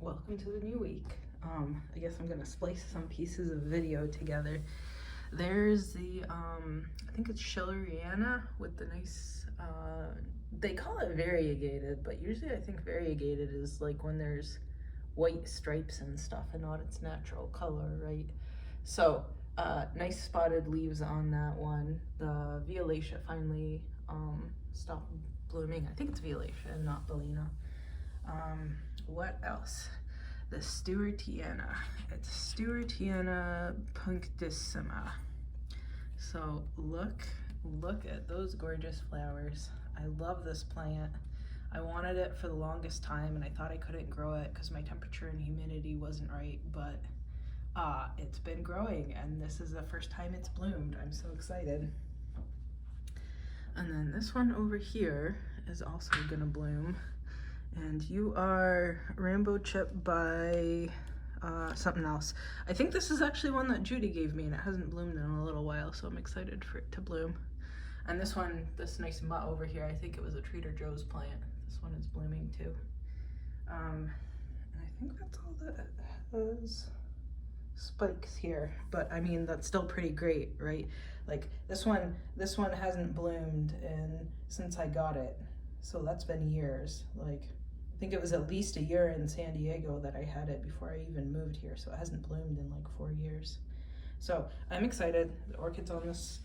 welcome to the new week. I guess I'm gonna splice some pieces of video together. There's the I think it's Schilleriana with the nice they call it variegated, but usually I think variegated is like when there's white stripes and stuff and not its natural color, right? So nice spotted leaves on that one. The violacea finally stopped blooming. I think it's violacea and not Bellina. What else? The Stewartiana. It's Stewartiana punctissima. So look at those gorgeous flowers. I love this plant. I wanted it for the longest time and I thought I couldn't grow it because my temperature and humidity wasn't right, but it's been growing and this is the first time it's bloomed. I'm so excited. And then this one over here is also gonna bloom. And you are Rainbow Chip by something else. I think this is actually one that Judy gave me and it hasn't bloomed in a little while, so I'm excited for it to bloom. And this one, this nice mutt over here, I think it was a Trader Joe's plant. This one is blooming too. And I think that's all that it has spikes here, but I mean that's still pretty great, right? Like this one hasn't bloomed since I got it, so that's been years. Like I think it was at least a year in San Diego that I had it before I even moved here, so it hasn't bloomed in like 4 years. So I'm excited. The orchids on this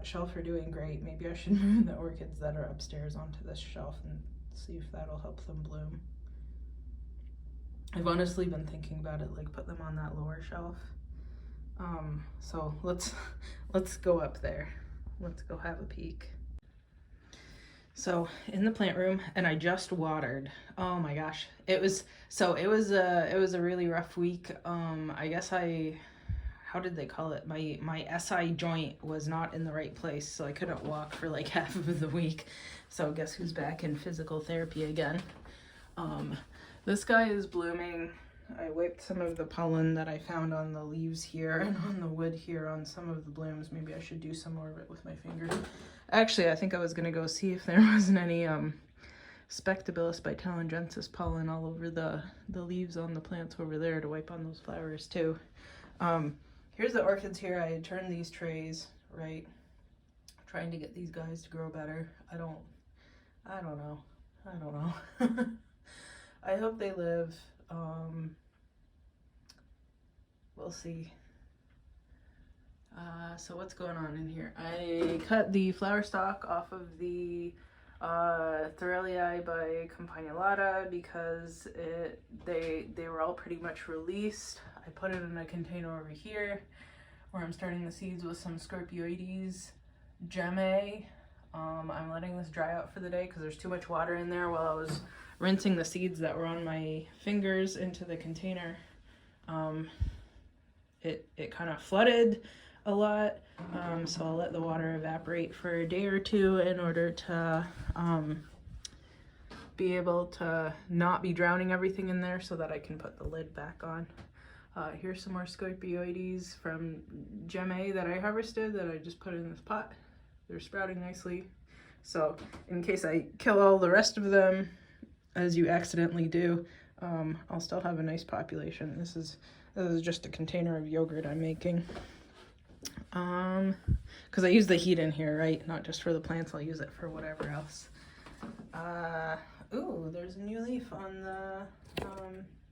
shelf are doing great. Maybe I should move the orchids that are upstairs onto this shelf and see if that'll help them bloom. I've honestly been thinking about it, like put them on that lower shelf. So let's go up there. Let's go have a peek. So in the plant room, and I just watered. Oh my gosh, it was a really rough week. I guess how did they call it? My SI joint was not in the right place, so I couldn't walk for like half of the week. So guess who's back in physical therapy again? This guy is blooming. I wiped some of the pollen that I found on the leaves here and on the wood here on some of the blooms. Maybe I should do some more of it with my fingers. Actually, I think I was gonna go see if there wasn't any Spectabilis bitellengensis pollen all over the leaves on the plants over there to wipe on those flowers too. Here's the orchids here. I had turned these trays, right? Trying to get these guys to grow better. I don't know. I hope they live. We'll see. So what's going on in here? I cut the flower stalk off of the Thorelii by Campanulata because they were all pretty much released. I put it in a container over here where I'm starting the seeds with some Scorpioides gemme. I'm letting this dry out for the day because there's too much water in there while I was rinsing the seeds that were on my fingers into the container. It kind of flooded a lot, so I'll let the water evaporate for a day or two in order to be able to not be drowning everything in there so that I can put the lid back on. Here's some more Scorpioides from gemme that I harvested that I just put in this pot. They're sprouting nicely. So in case I kill all the rest of them, as you accidentally do, I'll still have a nice population. This is just a container of yogurt I'm making. Because I use the heat in here, right? Not just for the plants, I'll use it for whatever else. Ooh, there's a new leaf on the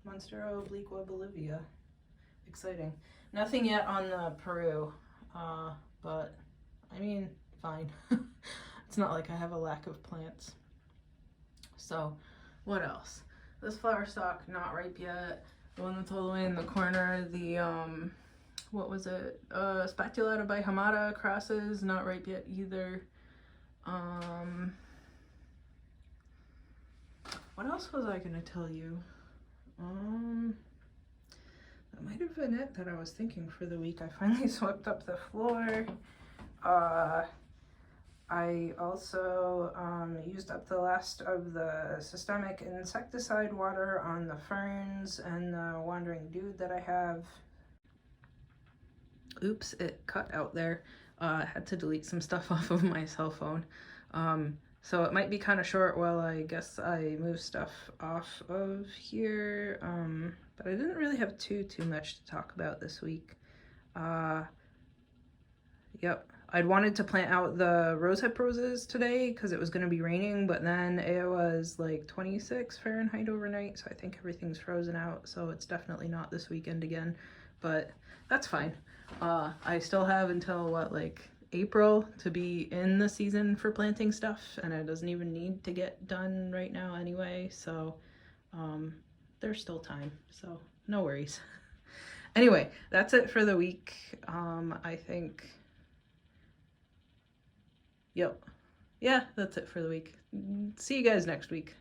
Monstera obliqua Bolivia. Exciting. Nothing yet on the Peru, but I mean, fine. It's not like I have a lack of plants. So, what else? This flower stalk, not ripe yet. The one that's all the way in the corner, the, what was it? Spatulata by Hamada crosses, not ripe yet either. What else was I gonna tell you? That might have been it that I was thinking for the week. I finally swept up the floor. I also used up the last of the systemic insecticide water on the ferns and the wandering dude that I have. Oops, it cut out there. Had to delete some stuff off of my cell phone. So it might be kind of short while I guess I move stuff off of here. But I didn't really have too much to talk about this week. Yep, I'd wanted to plant out the rosehip roses today because it was going to be raining, but then it was like 26 Fahrenheit overnight, so I think everything's frozen out, so it's definitely not this weekend again, but that's fine. I still have until what, like April to be in the season for planting stuff, and it doesn't even need to get done right now anyway, so there's still time, so no worries. Anyway, that's it for the week. I think, yep, yeah, that's it for the week. See you guys next week.